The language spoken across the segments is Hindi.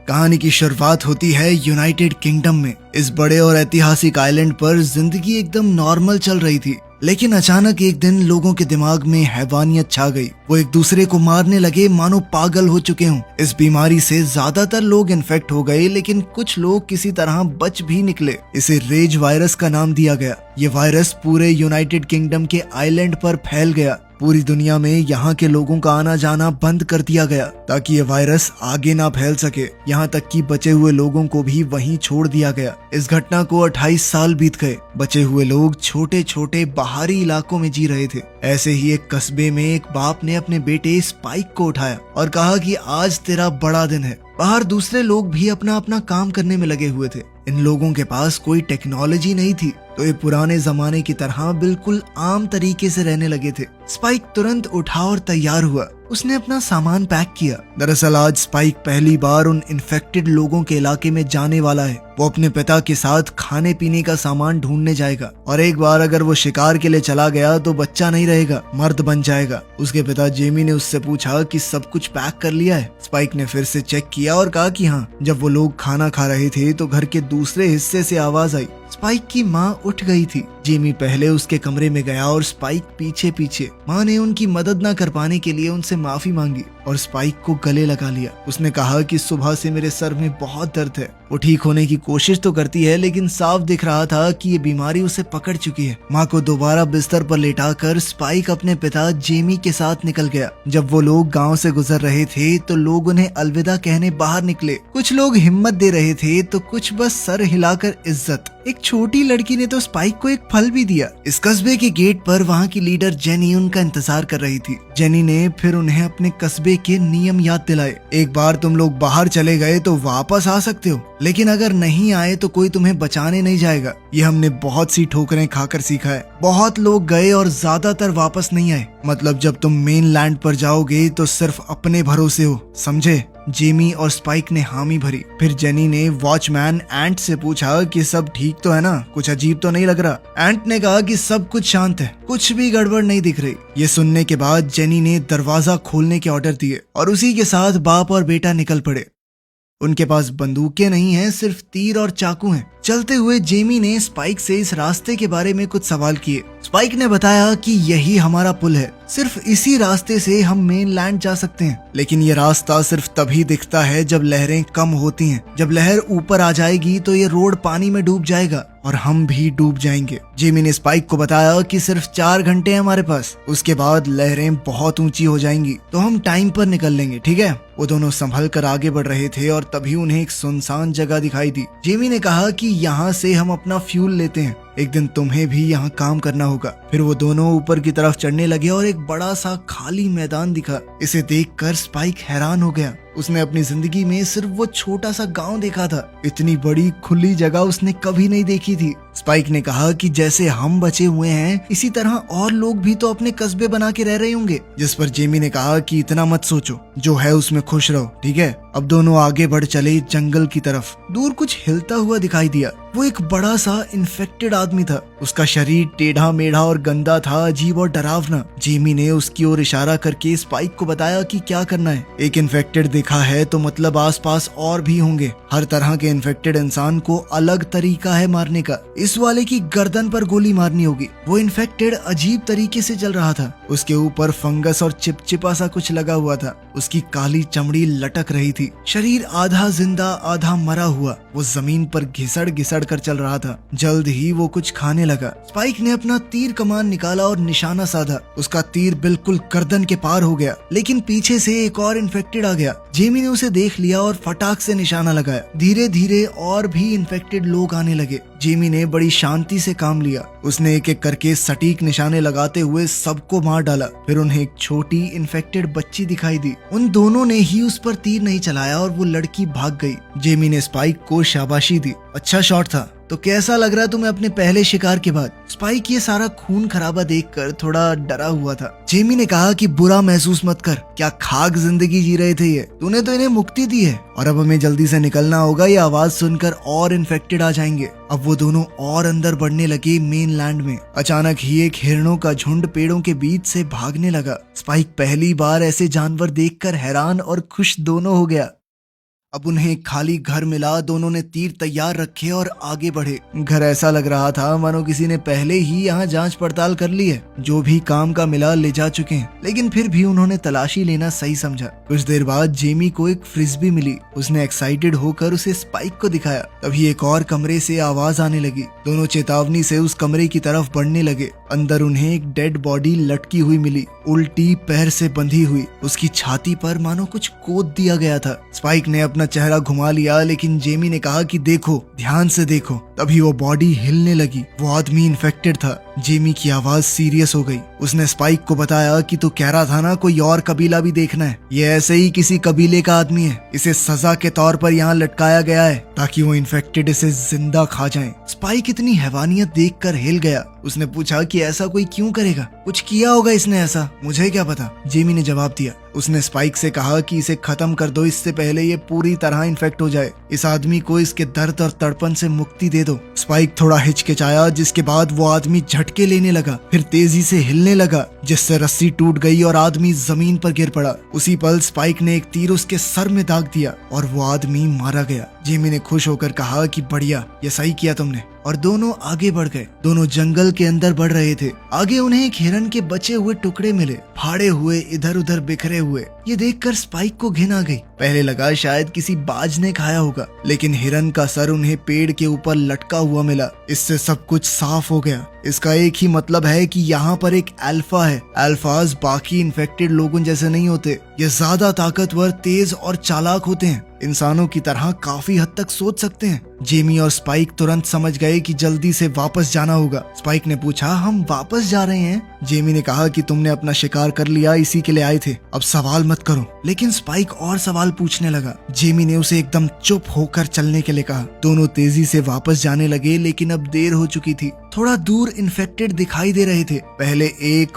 कहानी की शुरुआत होती है यूनाइटेड किंगडम में। इस बड़े और ऐतिहासिक आइलैंड पर जिंदगी एकदम नॉर्मल चल रही थी, लेकिन अचानक एक दिन लोगों के दिमाग में हैवानियत छा गई। वो एक दूसरे को मारने लगे मानो पागल हो चुके हों। इस बीमारी से ज्यादातर लोग इन्फेक्ट हो गए, लेकिन कुछ लोग किसी तरह बच भी निकले। इसे रेज वायरस का नाम दिया गया। ये वायरस पूरे यूनाइटेड किंगडम के आइलैंड पर फैल गया। पूरी दुनिया में यहाँ के लोगों का आना जाना बंद कर दिया गया ताकि ये वायरस आगे ना फैल सके। यहाँ तक कि बचे हुए लोगों को भी वहीं छोड़ दिया गया। इस घटना को 28 साल बीत गए। बचे हुए लोग छोटे छोटे बाहरी इलाकों में जी रहे थे। ऐसे ही एक कस्बे में एक बाप ने अपने बेटे स्पाइक को उठाया और कहा कि आज तेरा बड़ा दिन है। बाहर दूसरे लोग भी अपना अपना काम करने में लगे हुए थे। इन लोगों के पास कोई टेक्नोलॉजी नहीं थी, तो ये पुराने जमाने की तरह बिल्कुल आम तरीके से रहने लगे थे। स्पाइक तुरंत उठा और तैयार हुआ। उसने अपना सामान पैक किया। दरअसल आज स्पाइक पहली बार उन इन्फेक्टेड लोगों के इलाके में जाने वाला है। वो अपने पिता के साथ खाने पीने का सामान ढूंढने जाएगा, और एक बार अगर वो शिकार के लिए चला गया तो बच्चा नहीं रहेगा, मर्द बन जाएगा। उसके पिता जेमी ने उससे पूछा कि सब कुछ पैक कर लिया है। स्पाइक ने फिर से चेक किया और कहा कि हाँ। जब वो लोग खाना खा रहे थे तो घर के दूसरे हिस्से से आवाज आई। स्पाइक की माँ उठ गई थी। जेमी पहले उसके कमरे में गया और स्पाइक पीछे पीछे। माँ ने उनकी मदद न कर पाने के लिए उनसे माफी मांगी और स्पाइक को गले लगा लिया। उसने कहा कि सुबह से मेरे सर में बहुत दर्द है। वो ठीक होने की कोशिश तो करती है, लेकिन साफ दिख रहा था कि ये बीमारी उसे पकड़ चुकी है। माँ को दोबारा बिस्तर पर लेटाकर स्पाइक अपने पिता जेमी के साथ निकल गया। जब वो लोग गांव से गुजर रहे थे तो लोग उन्हें अलविदा कहने बाहर निकले। कुछ लोग हिम्मत दे रहे थे तो कुछ बस सर हिलाकर इज्जत। एक छोटी लड़की ने तो स्पाइक को एक फल भी दिया। इस कस्बे के गेट पर वहाँ की लीडर जेनी उनका इंतजार कर रही थी। जेनी ने फिर उन्हें अपने कस्बे के नियम याद दिलाए। एक बार तुम लोग बाहर चले गए तो वापस आ सकते हो, लेकिन अगर नहीं आए तो कोई तुम्हें बचाने नहीं जाएगा। ये हमने बहुत सी ठोकरें खाकर सीखा है। बहुत लोग गए और ज्यादातर वापस नहीं आए। मतलब जब तुम मेन लैंड पर जाओगे तो सिर्फ अपने भरोसे हो, समझे? जेमी और स्पाइक ने हामी भरी। फिर जेनी ने वॉचमैन एंट से पूछा कि सब ठीक तो है ना, कुछ अजीब तो नहीं लग रहा। एंट ने कहा कि सब कुछ शांत है, कुछ भी गड़बड़ नहीं दिख रही। ये सुनने के बाद जेनी ने दरवाजा खोलने के ऑर्डर दिए और उसी के साथ बाप और बेटा निकल पड़े। उनके पास बंदूकें नहीं हैं, सिर्फ तीर और चाकू हैं। चलते हुए जेमी ने स्पाइक से इस रास्ते के बारे में कुछ सवाल किए। स्पाइक ने बताया कि यही हमारा पुल है, सिर्फ इसी रास्ते से हम मेन लैंड जा सकते हैं। लेकिन ये रास्ता सिर्फ तभी दिखता है जब लहरें कम होती हैं। जब लहर ऊपर आ जाएगी तो ये रोड पानी में डूब जाएगा और हम भी डूब जाएंगे। जेमी ने स्पाइक को बताया कि सिर्फ 4 घंटे हैं हमारे पास, उसके बाद लहरें बहुत ऊंची हो जाएंगी, तो हम टाइम पर निकल लेंगे, ठीक है? वो दोनों संभल कर आगे बढ़ रहे थे और तभी उन्हें एक सुनसान जगह दिखाई दी। जेमी ने कहा कि यहाँ से हम अपना फ्यूल लेते हैं, एक दिन तुम्हें भी यहाँ काम करना होगा। फिर वो दोनों ऊपर की तरफ चढ़ने लगे और एक बड़ा सा खाली मैदान दिखा। इसे देखकर स्पाइक हैरान हो गया। उसने अपनी जिंदगी में सिर्फ वो छोटा सा गांव देखा था। इतनी बड़ी खुली जगह उसने कभी नहीं देखी थी। स्पाइक ने कहा कि जैसे हम बचे हुए हैं, इसी तरह और लोग भी तो अपने कस्बे बना के रह रहे होंगे। जिस पर जेमी ने कहा कि इतना मत सोचो, जो है उसमें खुश रहो, ठीक है? अब दोनों आगे बढ़ चले जंगल की तरफ। दूर कुछ हिलता हुआ दिखाई दिया। वो एक बड़ा सा इन्फेक्टेड आदमी था। उसका शरीर टेढ़ा मेढ़ा और गंदा था, अजीब और डरावना। जेमी ने उसकी ओर इशारा करके स्पाइक को बताया कि क्या करना है। एक इन्फेक्टेड देखा है तो मतलब आसपास और भी होंगे। हर तरह के इन्फेक्टेड इंसान को अलग तरीका है मारने का। इस वाले की गर्दन पर गोली मारनी होगी। वो इन्फेक्टेड अजीब तरीके से चल रहा था। उसके ऊपर फंगस और चिपचिपा सा कुछ लगा हुआ था। उसकी काली चमड़ी लटक रही थी। शरीर आधा जिंदा आधा मरा हुआ। वो जमीन पर घिसड़ घिसड़ कर चल रहा था। जल्द ही वो कुछ खाने लगा। स्पाइक ने अपना तीर कमान निकाला और निशाना साधा। उसका तीर बिल्कुल गर्दन के पार हो गया, लेकिन पीछे से एक और इन्फेक्टेड आ गया। जेमी ने उसे देख लिया और फटाक से निशाना लगाया। धीरे धीरे और भी इन्फेक्टेड लोग आने लगे। जेमी ने बड़ी शांति से काम लिया। उसने एक एक करके सटीक निशाने लगाते हुए सबको मार डाला। फिर उन्हें एक छोटी इन्फेक्टेड बच्ची दिखाई दी। उन दोनों ने ही उस पर तीर नहीं चलाया और वो लड़की भाग गई। जेमी ने स्पाइक को शाबाशी दी। अच्छा शॉट था। तो कैसा लग रहा तुम्हें अपने पहले शिकार के बाद? स्पाइक ये सारा खून खराबा देखकर थोड़ा डरा हुआ था। जेमी ने कहा कि बुरा महसूस मत कर, क्या खाक जिंदगी जी रहे थे ये? तूने तो इन्हें मुक्ति दी है और अब हमें जल्दी से निकलना होगा, ये आवाज सुनकर और इन्फेक्टेड आ जाएंगे। अब वो दोनों और अंदर बढ़ने लगे मेन लैंड में। अचानक ही एक हिरणों का झुंड पेड़ों के बीच से भागने लगा। स्पाइक पहली बार ऐसे जानवर देखकर हैरान और खुश दोनों हो गया। अब उन्हें एक खाली घर मिला, दोनों ने तीर तैयार रखे और आगे बढ़े। घर ऐसा लग रहा था मानो किसी ने पहले ही यहाँ जांच पड़ताल कर ली है, जो भी काम का मिला ले जा चुके हैं, लेकिन फिर भी उन्होंने तलाशी लेना सही समझा। कुछ देर बाद जेमी को एक फ्रिस्बी मिली। उसने एक्साइटेड होकर उसे स्पाइक को दिखाया। तभी एक और कमरे से आवाज आने लगी। दोनों चेतावनी से उस कमरे की तरफ बढ़ने लगे। अंदर उन्हें एक डेड बॉडी लटकी हुई मिली, उल्टी पैर से बंधी हुई। उसकी छाती पर मानो कुछ कोद दिया गया था। स्पाइक ने अपना चेहरा घुमा लिया, लेकिन जेमी ने कहा कि देखो, ध्यान से देखो। तभी वो बॉडी हिलने लगी। वो आदमी इन्फेक्टेड था। जेमी की आवाज सीरियस हो गई। उसने स्पाइक को बताया कि तू कह रहा था ना कोई और कबीला भी देखना है, ये ऐसे ही किसी कबीले का आदमी है। इसे सजा के तौर पर यहाँ लटकाया गया है ताकि वो इन्फेक्टेड इसे जिंदा खा जाए। स्पाइक इतनी हैवानियत देखकर हिल गया। उसने पूछा कि ऐसा कोई क्यों करेगा, कुछ किया होगा इसने ऐसा, मुझे क्या पता। जेमी ने जवाब दिया। उसने स्पाइक से कहा कि इसे खत्म कर दो, इससे पहले ये पूरी तरह इन्फेक्ट हो जाए। इस आदमी को इसके दर्द और तड़पन से मुक्ति दे दो। स्पाइक थोड़ा हिचकिचाया, जिसके बाद वो आदमी झटके लेने लगा, फिर तेजी से हिलने लगा, जिससे रस्सी टूट गई और आदमी जमीन पर गिर पड़ा। उसी पल स्पाइक ने एक तीर उसके सर में दाग दिया और वो आदमी मारा गया। जेमी ने खुश होकर कहा कि बढ़िया, ये सही किया तुमने। और दोनों आगे बढ़ गए। दोनों जंगल के अंदर बढ़ रहे थे। आगे उन्हें एक हिरन के बचे हुए टुकड़े मिले, फाड़े हुए, इधर उधर बिखरे हुए। ये देखकर स्पाइक को घिन आ गई। पहले लगा शायद किसी बाज ने खाया होगा, लेकिन हिरन का सर उन्हें पेड़ के ऊपर लटका हुआ मिला। इससे सब कुछ साफ हो गया। इसका एक ही मतलब है कि यहाँ पर एक अल्फा है। अल्फाज बाकी इन्फेक्टेड लोगों जैसे नहीं होते। ये ज्यादा ताकतवर, तेज और चालाक होते हैं। इंसानों की तरह काफी हद तक सोच सकते हैं। जेमी और स्पाइक तुरंत समझ गए कि जल्दी से वापस जाना होगा। स्पाइक ने पूछा, हम वापस जा रहे हैं? जेमी ने कहा कि तुमने अपना शिकार कर लिया, इसी के लिए आए थे, अब सवाल मत करो। लेकिन स्पाइक और सवाल पूछने लगा। जेमी ने उसे एकदम चुप होकर चलने के लिए कहा। दोनों तेजी से वापस जाने लगे, लेकिन अब देर हो चुकी थी। थोड़ा दूर इन्फेक्टेड दिखाई दे रहे थे। पहले एक,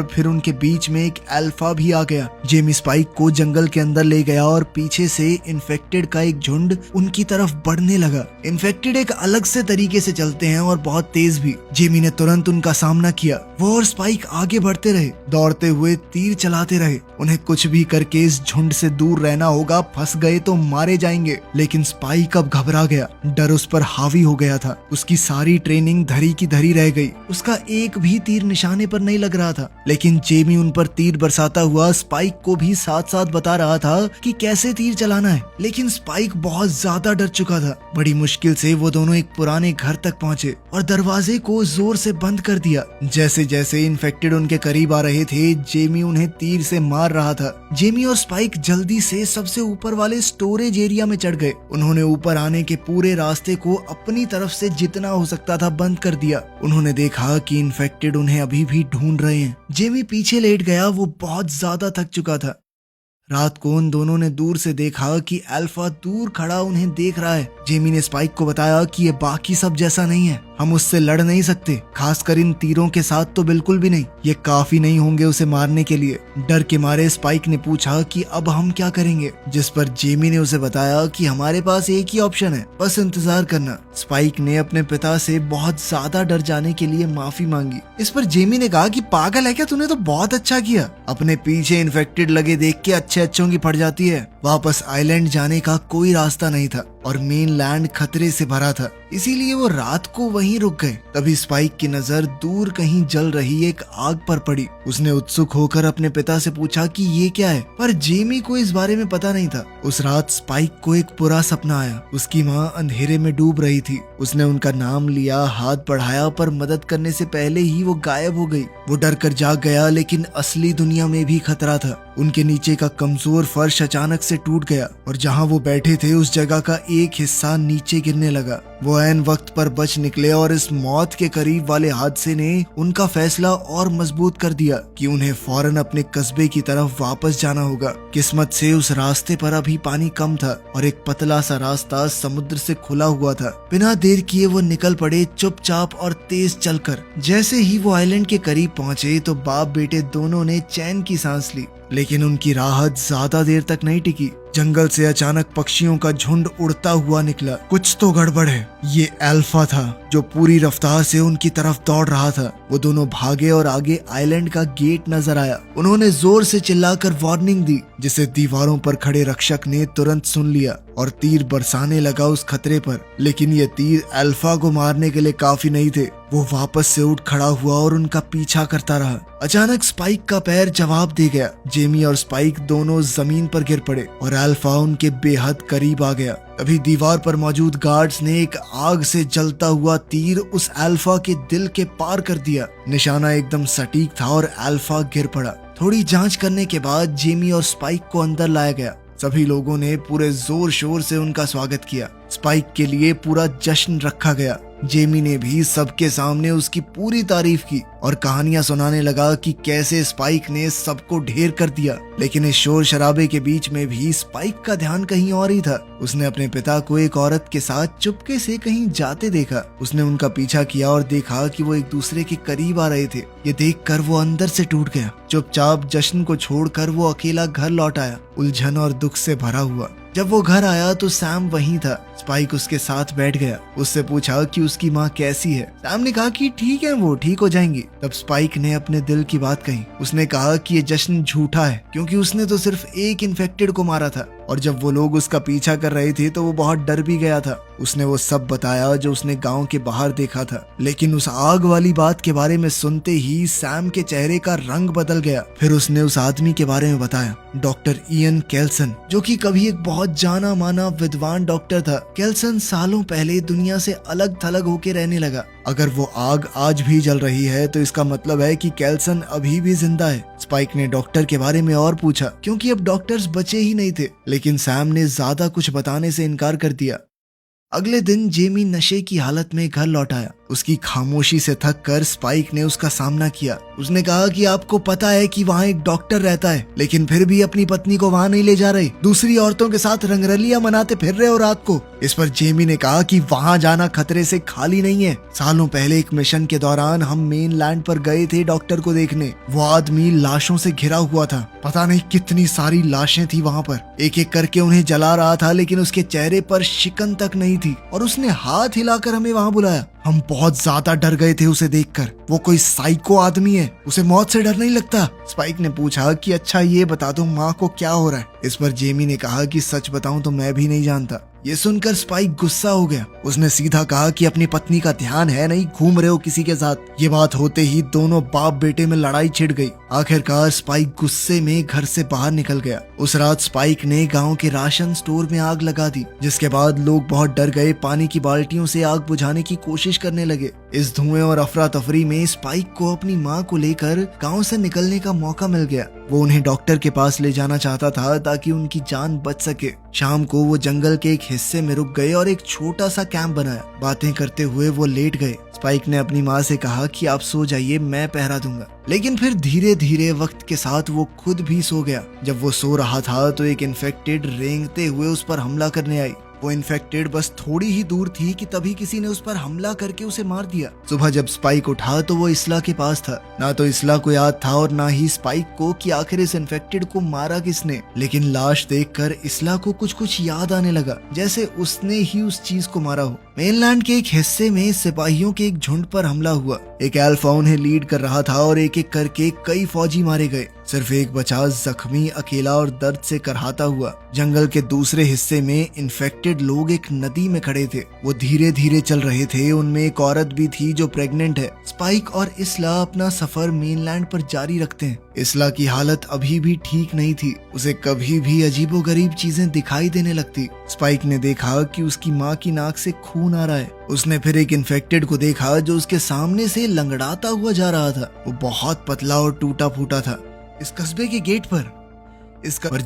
फिर उनके बीच में एक अल्फा भी आ गया। जेमी स्पाइक को जंगल के अंदर ले गया और पीछे से इन्फेक्टेड का एक झुंड उनकी तरफ बढ़ने लगा। इन्फेक्टेड एक अलग से तरीके से चलते हैं और बहुत तेज भी। जेमी ने तुरंत उनका सामना किया। वो और स्पाइक आगे बढ़ते रहे, दौड़ते हुए, तीर चलाते रहे। उन्हें कुछ भी करके इस झुंड से दूर रहना होगा, फंस गए तो मारे जाएंगे। लेकिन स्पाइक अब घबरा गया। डर उस पर हावी हो गया था। उसकी सारी ट्रेनिंग धरी की धरी रह गई। उसका एक भी तीर निशाने पर नहीं लग रहा था। लेकिन जेमी उन पर तीर बरसाता हुआ स्पाइक को भी साथ साथ बता रहा था कि कैसे तीर चलाना है। लेकिन स्पाइक बहुत ज्यादा डर चुका था। बड़ी मुश्किल से वो दोनों एक पुराने घर तक पहुंचे और दरवाजे को जोर से बंद कर दिया। जैसे जैसे इन्फेक्टेड उनके करीब आ रहे थे, जेमी उन्हें तीर से मार रहा था। जेमी और स्पाइक जल्दी से सबसे ऊपर वाले स्टोरेज एरिया में चढ़ गए। उन्होंने ऊपर आने के पूरे रास्ते को अपनी तरफ से जितना हो सकता था बंद कर दिया। उन्होंने देखा कि इन्फेक्टेड उन्हें अभी भी ढूंढ रहे हैं। जेमी पीछे लेट गया। वो बहुत ज्यादा थक चुका था। रात को उन दोनों ने दूर से देखा कि अल्फा दूर खड़ा उन्हें देख रहा है। जेमी ने स्पाइक को बताया कि ये बाकी सब जैसा नहीं है, हम उससे लड़ नहीं सकते, खासकर इन तीरों के साथ तो बिल्कुल भी नहीं। ये काफी नहीं होंगे उसे मारने के लिए। डर के मारे स्पाइक ने पूछा कि अब हम क्या करेंगे, जिस पर जेमी ने उसे बताया कि हमारे पास एक ही ऑप्शन है, बस इंतजार करना। स्पाइक ने अपने पिता से बहुत ज्यादा डर जाने के लिए माफी मांगी। इस पर जेमी ने कहा कि पागल है क्या, तूने तो बहुत अच्छा किया। अपने पीछे इन्फेक्टेड लगे देख के अच्छों की पड़ जाती है। वापस आइलैंड जाने का कोई रास्ता नहीं था और मेन लैंड खतरे से भरा था, इसीलिए वो रात को वहीं रुक गए। तभी स्पाइक की नजर दूर कहीं जल रही एक आग पर पड़ी। उसने उत्सुक होकर अपने पिता से पूछा कि ये क्या है, पर जेमी को इस बारे में पता नहीं था। उस रात स्पाइक को एक बुरा सपना आया। उसकी माँ अंधेरे में डूब रही थी। उसने उनका नाम लिया, हाथ बढ़ाया, पर मदद करने से पहले ही वो गायब हो गई। वो डर कर जाग गया, लेकिन असली दुनिया में भी खतरा था। उनके नीचे का कमजोर फर्श अचानक से टूट गया और जहाँ वो बैठे थे उस जगह का एक हिस्सा नीचे गिरने लगा। वो ऐन वक्त पर बच निकले और इस मौत के करीब वाले हादसे ने उनका फैसला और मजबूत कर दिया कि उन्हें फौरन अपने कस्बे की तरफ वापस जाना होगा। किस्मत से उस रास्ते पर अभी पानी कम था और एक पतला सा रास्ता समुद्र से खुला हुआ था। बिना देर किए वो निकल पड़े, चुपचाप और तेज चलकर। जैसे ही वो आइलैंड के करीब पहुंचे तो बाप बेटे दोनों ने चैन की सांस ली, लेकिन उनकी राहत ज्यादा देर तक नहीं टिकी। जंगल से अचानक पक्षियों का झुंड उड़ता हुआ निकला। कुछ तो गड़बड़ है। ये अल्फा था जो पूरी रफ्तार से उनकी तरफ दौड़ रहा था। वो दोनों भागे और आगे आइलैंड का गेट नजर आया। उन्होंने जोर से चिल्लाकर वार्निंग दी, जिसे दीवारों पर खड़े रक्षक ने तुरंत सुन लिया और तीर बरसाने लगा उस खतरे पर। लेकिन ये तीर अल्फा को मारने के लिए काफी नहीं थे। वो वापस से उठ खड़ा हुआ और उनका पीछा करता रहा। अचानक स्पाइक का पैर जवाब दे गया। जेमी और स्पाइक दोनों जमीन पर गिर पड़े और अल्फा उनके बेहद करीब आ गया। तभी दीवार पर मौजूद गार्ड्स ने एक आग से जलता हुआ तीर उस अल्फा के दिल के पार कर दिया। निशाना एकदम सटीक था और अल्फा गिर पड़ा। थोड़ी जांच करने के बाद जेमी और स्पाइक को अंदर लाया गया। सभी लोगों ने पूरे जोर शोर से उनका स्वागत किया। स्पाइक के लिए पूरा जश्न रखा गया। जेमी ने भी सबके सामने उसकी पूरी तारीफ की और कहानियां सुनाने लगा कि कैसे स्पाइक ने सबको ढेर कर दिया। लेकिन इस शोर शराबे के बीच में भी स्पाइक का ध्यान कहीं और ही था। उसने अपने पिता को एक औरत के साथ चुपके से कहीं जाते देखा। उसने उनका पीछा किया और देखा कि वो एक दूसरे के करीब आ रहे थे। ये देखकर वो अंदर से टूट गया। चुपचाप जश्न को छोड़कर वो अकेला घर लौट आया, उलझन और दुख से भरा हुआ। जब वो घर आया तो सैम वहीं था। स्पाइक उसके साथ बैठ गया। उससे पूछा कि उसकी माँ कैसी है। सैम ने कहा कि ठीक है, वो ठीक हो जाएंगी। तब स्पाइक ने अपने दिल की बात कही। उसने कहा कि ये जश्न झूठा है, क्योंकि उसने तो सिर्फ एक इन्फेक्टेड को मारा था और जब वो लोग उसका पीछा कर रहे थे तो वो बहुत डर भी गया था। उसने वो सब बताया जो उसने गांव के बाहर देखा था। लेकिन उस आग वाली बात के बारे में सुनते ही सैम के चेहरे का रंग बदल गया। फिर उसने उस आदमी के बारे में बताया, डॉक्टर इयन केल्सन, जो कि कभी एक बहुत जाना माना विद्वान डॉक्टर था। केल्सन सालों पहले दुनिया से अलग थलग होके रहने लगा। अगर वो आग आज भी जल रही है तो इसका मतलब है कि केल्सन अभी भी जिंदा है। स्पाइक ने डॉक्टर के बारे में और पूछा, क्योंकि अब डॉक्टर्स बचे ही नहीं थे। लेकिन सैम ने ज्यादा कुछ बताने से इनकार कर दिया। अगले दिन जेमी नशे की हालत में घर लौट आया। उसकी खामोशी से थक कर स्पाइक ने उसका सामना किया। उसने कहा कि आपको पता है कि वहाँ एक डॉक्टर रहता है, लेकिन फिर भी अपनी पत्नी को वहाँ नहीं ले जा रहे। दूसरी औरतों के साथ रंगरलियां मनाते फिर रहे हो रात को। इस पर जेमी ने कहा कि वहाँ जाना खतरे से खाली नहीं है। सालों पहले एक मिशन के दौरान हम मेनलैंड पर गए थे डॉक्टर को देखने। वो आदमी लाशों से घिरा हुआ था। पता नहीं कितनी सारी लाशें थी वहाँ पर। एक एक करके उन्हें जला रहा था, लेकिन उसके चेहरे पर शिकन तक नहीं थी और उसने हाथ हिलाकर हमें वहाँ बुलाया। हम बहुत ज्यादा डर गए थे उसे देखकर। वो कोई साइको आदमी है, उसे मौत से डर नहीं लगता। स्पाइक ने पूछा कि अच्छा ये बता दो माँ को क्या हो रहा है। इस पर जेमी ने कहा कि सच बताऊं तो मैं भी नहीं जानता। ये सुनकर स्पाइक गुस्सा हो गया। उसने सीधा कहा कि अपनी पत्नी का ध्यान है नहीं, घूम रहे हो किसी के साथ। ये बात होते ही दोनों बाप बेटे में लड़ाई छिड़ गई। आखिरकार स्पाइक गुस्से में घर से बाहर निकल गया। उस रात स्पाइक ने गांव के राशन स्टोर में आग लगा दी, जिसके बाद लोग बहुत डर गए। पानी की बाल्टियों से आग बुझाने की कोशिश करने लगे। इस धुएं और अफरा तफरी में स्पाइक को अपनी माँ को लेकर गांव से निकलने का मौका मिल गया। वो उन्हें डॉक्टर के पास ले जाना चाहता था ताकि उनकी जान बच सके। शाम को वो जंगल के एक हिस्से में रुक गए और एक छोटा सा कैंप बनाया। बातें करते हुए वो लेट गए। स्पाइक ने अपनी माँ से कहा कि आप सो जाइए, मैं पहरा दूंगा। लेकिन फिर धीरे धीरे वक्त के साथ वो खुद भी सो गया। जब वो सो रहा था तो एक इन्फेक्टेड रेंगते हुए उस पर हमला करने आई। वो इन्फेक्टेड बस थोड़ी ही दूर थी कि तभी किसी ने उस पर हमला करके उसे मार दिया। सुबह जब स्पाइक उठा तो वो इसला के पास था। ना तो इसला को याद था और ना ही स्पाइक को कि आखिर इस इन्फेक्टेड को मारा किसने। लेकिन लाश देखकर इसला को कुछ कुछ याद आने लगा, जैसे उसने ही उस चीज को मारा हो। मेनलैंड के एक हिस्से में सिपाहियों के एक झुंड पर हमला हुआ। एक अल्फा उन्हें लीड कर रहा था और एक एक करके कई फौजी मारे गए। सिर्फ एक बचा, जख्मी, अकेला और दर्द से करहाता हुआ। जंगल के दूसरे हिस्से में इन्फेक्टेड लोग एक नदी में खड़े थे। वो धीरे धीरे चल रहे थे। उनमें एक औरत भी थी जो प्रेग्नेंट है। स्पाइक और इसला अपना सफर मेनलैंड पर जारी रखते हैं। इसला की हालत अभी भी ठीक नहीं थी। उसे कभी भी अजीबोगरीब चीजें दिखाई देने लगती। स्पाइक ने देखा कि उसकी माँ की नाक से खून आ रहा है। उसने फिर एक इन्फेक्टेड को देखा जो उसके सामने से लंगड़ाता हुआ जा रहा था। वो बहुत पतला और टूटा फूटा था। इस कस्बे के गेट पर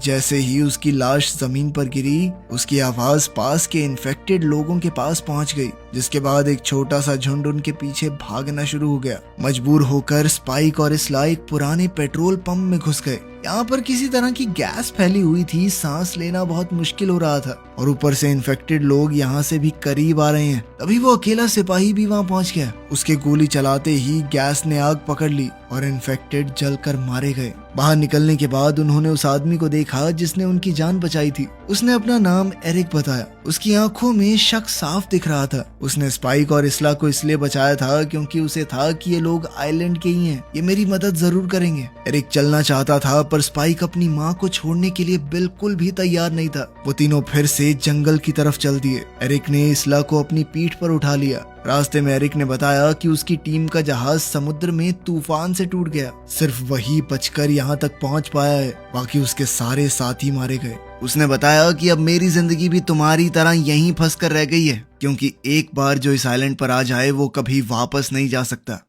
जैसे ही उसकी लाश जमीन पर गिरी, उसकी आवाज पास के इन्फेक्टेड लोगों के पास पहुंच गई। जिसके बाद एक छोटा सा झुंड उनके पीछे भागना शुरू हो गया। मजबूर होकर स्पाइक और इसला एक पुराने पेट्रोल पंप में घुस गए। यहाँ पर किसी तरह की गैस फैली हुई थी, सांस लेना बहुत मुश्किल हो रहा था और ऊपर से इन्फेक्टेड लोग यहाँ से भी करीब आ रहे हैं। तभी वो अकेला सिपाही भी वहाँ पहुँच गया। उसके गोली चलाते ही गैस ने आग पकड़ ली और इन्फेक्टेड जलकर मारे गए। बाहर निकलने के बाद उन्होंने उस आदमी को देखा जिसने उनकी जान बचाई थी। उसने अपना नाम एरिक बताया। उसकी आंखों में शक साफ दिख रहा था। उसने स्पाइक और इसला को इसलिए बचाया था क्योंकि उसे था कि ये लोग आइलैंड के ही हैं, ये मेरी मदद जरूर करेंगे। एरिक चलना चाहता था पर स्पाइक अपनी माँ को छोड़ने के लिए बिल्कुल भी तैयार नहीं था। वो तीनों फिर से जंगल की तरफ चल दिए। एरिक ने इसला को अपनी पीठ पर उठा लिया। रास्ते में एरिक ने बताया कि उसकी टीम का जहाज समुद्र में तूफान से टूट गया। सिर्फ वही बचकर यहाँ तक पहुँच पाया है, बाकी उसके सारे साथी मारे गए। उसने बताया कि अब मेरी जिंदगी भी तुम्हारी तरह यहीं फंस कर रह गई है, क्योंकि एक बार जो इस आइलैंड पर आ जाए वो कभी वापस नहीं जा सकता।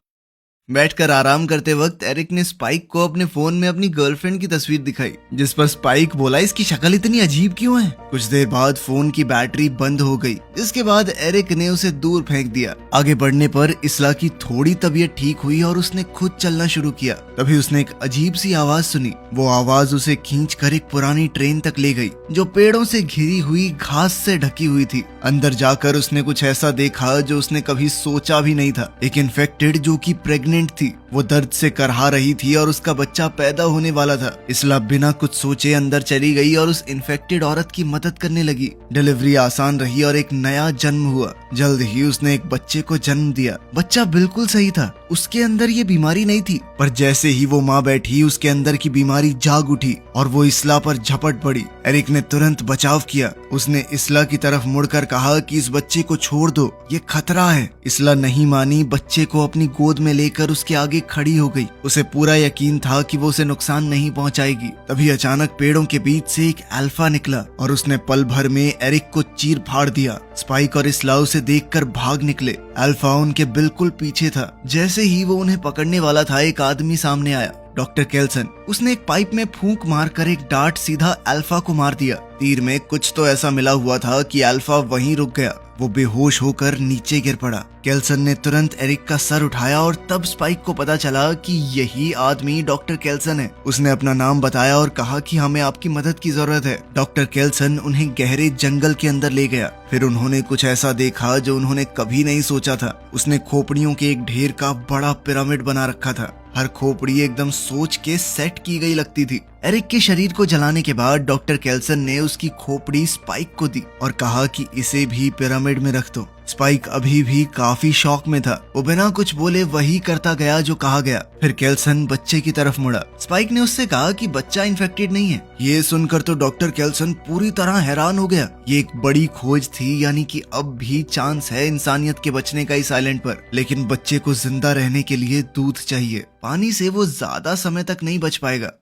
बैठकर आराम करते वक्त एरिक ने स्पाइक को अपने फोन में अपनी गर्लफ्रेंड की तस्वीर दिखाई, जिस पर स्पाइक बोला, इसकी शक्ल इतनी अजीब क्यों है। कुछ देर बाद फोन की बैटरी बंद हो गई, जिसके बाद एरिक ने उसे दूर फेंक दिया। आगे बढ़ने पर इसला की थोड़ी तबीयत ठीक हुई और उसने खुद चलना शुरू किया। तभी उसने एक अजीब सी आवाज सुनी। वो आवाज उसे खींच कर एक पुरानी ट्रेन तक ले गई, जो पेड़ों से घिरी हुई घास से ढकी हुई थी। अंदर जाकर उसने कुछ ऐसा देखा जो उसने कभी सोचा भी नहीं था। एक इन्फेक्टेड जो कि प्रेग्नेंट थी, वो दर्द से करहा रही थी और उसका बच्चा पैदा होने वाला था। इसला बिना कुछ सोचे अंदर चली गई और उस इन्फेक्टेड औरत की मदद करने लगी। डिलीवरी आसान रही और एक नया जन्म हुआ। जल्द ही उसने एक बच्चे को जन्म दिया। बच्चा बिल्कुल सही था, उसके अंदर ये बीमारी नहीं थी, पर जैसे ही वो माँ बैठी उसके अंदर की बीमारी जाग उठी और वो इसला पर झपट पड़ी। एरिक ने तुरंत बचाव किया। उसने इसला की तरफ मुड़कर कहा कि इस बच्चे को छोड़ दो, ये खतरा है। इसला नहीं मानी, बच्चे को अपनी गोद में लेकर उसके आगे खड़ी हो गई। उसे पूरा यकीन था कि वो उसे नुकसान नहीं पहुंचाएगी। तभी अचानक पेड़ों के बीच से एक अल्फा निकला और उसने पल भर में एरिक को चीर फाड़ दिया। स्पाइक और इसला उसे देखकर भाग निकले। अल्फा उनके बिल्कुल पीछे था। जैसे ही वो उन्हें पकड़ने वाला था, एक आदमी सामने आया, डॉक्टर केल्सन। उसने एक पाइप में फूंक मारकर एक डार्ट सीधा अल्फा को मार दिया। तीर में कुछ तो ऐसा मिला हुआ था कि अल्फा वहीं रुक गया। वो बेहोश होकर नीचे गिर पड़ा। केल्सन ने तुरंत एरिक का सर उठाया और तब स्पाइक को पता चला कि यही आदमी डॉक्टर केल्सन है। उसने अपना नाम बताया और कहा कि हमें आपकी मदद की जरूरत है। डॉक्टर केल्सन उन्हें गहरे जंगल के अंदर ले गया। फिर उन्होंने कुछ ऐसा देखा जो उन्होंने कभी नहीं सोचा था। उसने खोपड़ियों के एक ढेर का बड़ा पिरामिड बना रखा था। हर खोपड़ी एकदम सोच के सेट की गई लगती थी। एरिक के शरीर को जलाने के बाद डॉक्टर केल्सन ने उसकी खोपड़ी स्पाइक को दी और कहा कि इसे भी पिरामिड में रख दो। स्पाइक अभी भी काफी शॉक में था। वो बिना कुछ बोले वही करता गया जो कहा गया। फिर केल्सन बच्चे की तरफ मुड़ा। स्पाइक ने उससे कहा कि बच्चा इन्फेक्टेड नहीं है। ये सुनकर तो डॉक्टर केल्सन पूरी तरह हैरान हो गया। ये एक बड़ी खोज थी, यानी कि अब भी चांस है इंसानियत के बचने का इस आइलैंड पर। लेकिन बच्चे को जिंदा रहने के लिए दूध चाहिए। पानी से वो ज्यादा समय तक नहीं बच पाएगा।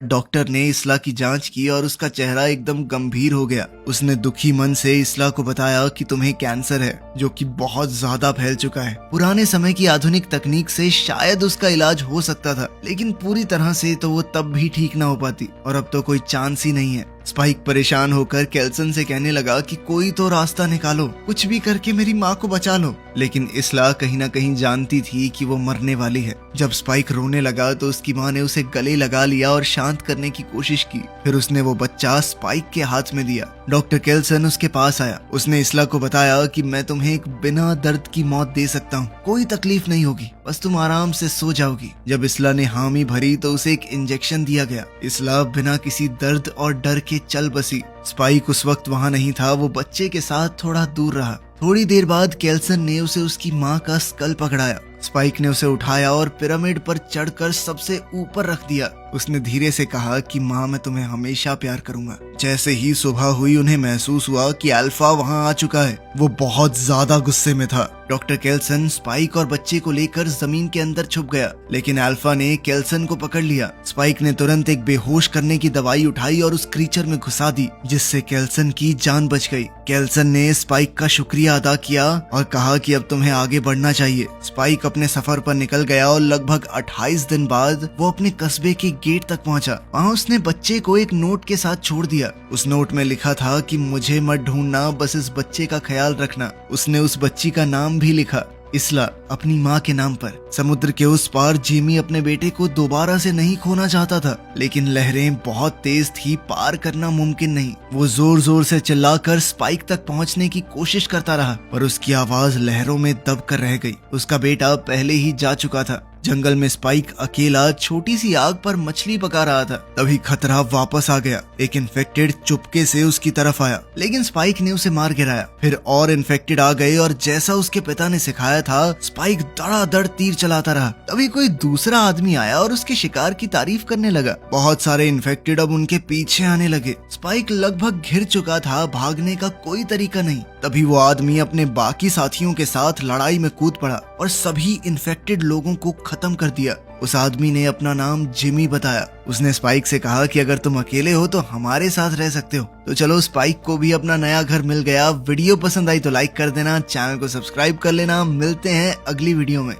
डॉक्टर ने इसला की जांच की और उसका चेहरा एकदम गंभीर हो गया। उसने दुखी मन से इसला को बताया कि तुम्हें कैंसर है, जो कि बहुत ज्यादा फैल चुका है। पुराने समय की आधुनिक तकनीक से शायद उसका इलाज हो सकता था, लेकिन पूरी तरह से तो वो तब भी ठीक ना हो पाती और अब तो कोई चांस ही नहीं है। स्पाइक परेशान होकर केल्सन से कहने लगा कि कोई तो रास्ता निकालो, कुछ भी करके मेरी माँ को बचा लो। लेकिन इसला कहीं ना कहीं जानती थी कि वो मरने वाली है। जब स्पाइक रोने लगा तो उसकी माँ ने उसे गले लगा लिया और शांत करने की कोशिश की। फिर उसने वो बच्चा स्पाइक के हाथ में दिया। डॉक्टर केल्सन उसके पास आया। उसने इसला को बताया कि मैं तुम्हें एक बिना दर्द की मौत दे सकता हूँ, कोई तकलीफ नहीं होगी, बस तुम आराम से सो जाओगी। जब इसला ने हामी भरी तो उसे एक इंजेक्शन दिया गया। इसला बिना किसी दर्द और डर के चल बसी। स्पाइक उस वक्त वहाँ नहीं था। वो बच्चे के साथ थोड़ा दूर रहा। थोड़ी देर बाद केल्सन ने उसे उसकी माँ का स्कल पकड़ाया। स्पाइक ने उसे उठाया और पिरामिड पर चढ़कर सबसे ऊपर रख दिया। उसने धीरे से कहा कि माँ, मैं तुम्हें हमेशा प्यार करूंगा। जैसे ही सुबह हुई उन्हें महसूस हुआ कि अल्फा वहाँ आ चुका है। वो बहुत ज्यादा गुस्से में था। डॉक्टर केल्सन स्पाइक और बच्चे को लेकर जमीन के अंदर छुप गया, लेकिन अल्फा ने केल्सन को पकड़ लिया। स्पाइक ने तुरंत एक बेहोश करने की दवाई उठाई और उस क्रीचर में घुसा दी, जिससे केल्सन की जान बच गई। केल्सन ने स्पाइक का शुक्रिया अदा किया और कहा कि अब तुम्हें आगे बढ़ना चाहिए। स्पाइक अपने सफर पर निकल गया और लगभग 28 दिन बाद वो अपने कस्बे के गेट तक पहुंचा। वहां उसने बच्चे को एक नोट के साथ छोड़ दिया। उस नोट में लिखा था कि मुझे मत ढूंढना, बस इस बच्चे का ख्याल रखना। उसने उस बच्ची का नाम भी लिखा, इसला, अपनी माँ के नाम पर। समुद्र के उस पार जिमी अपने बेटे को दोबारा से नहीं खोना चाहता था, लेकिन लहरें बहुत तेज थी, पार करना मुमकिन नहीं। वो जोर जोर से चिल्लाकर स्पाइक तक पहुंचने की कोशिश करता रहा, पर उसकी आवाज लहरों में दब कर रह गई। उसका बेटा पहले ही जा चुका था। जंगल में स्पाइक अकेला छोटी सी आग पर मछली पका रहा था। तभी खतरा वापस आ गया। एक इन्फेक्टेड चुपके से उसकी तरफ आया, लेकिन स्पाइक ने उसे मार गिराया। फिर और इन्फेक्टेड आ गए और जैसा उसके पिता ने सिखाया था, स्पाइक धड़ाधड़ तीर चलाता रहा। तभी कोई दूसरा आदमी आया और उसके शिकार की तारीफ करने लगा। बहुत सारे इन्फेक्टेड अब उनके पीछे आने लगे। स्पाइक लगभग घिर चुका था, भागने का कोई तरीका नहीं। तभी वो आदमी अपने बाकी साथियों के साथ लड़ाई में कूद पड़ा और सभी इन्फेक्टेड लोगों को खत्म कर दिया। उस आदमी ने अपना नाम जिमी बताया। उसने स्पाइक से कहा कि अगर तुम अकेले हो तो हमारे साथ रह सकते हो। तो चलो, स्पाइक को भी अपना नया घर मिल गया। वीडियो पसंद आई तो लाइक कर देना, चैनल को सब्सक्राइब कर लेना। मिलते हैं अगली वीडियो में।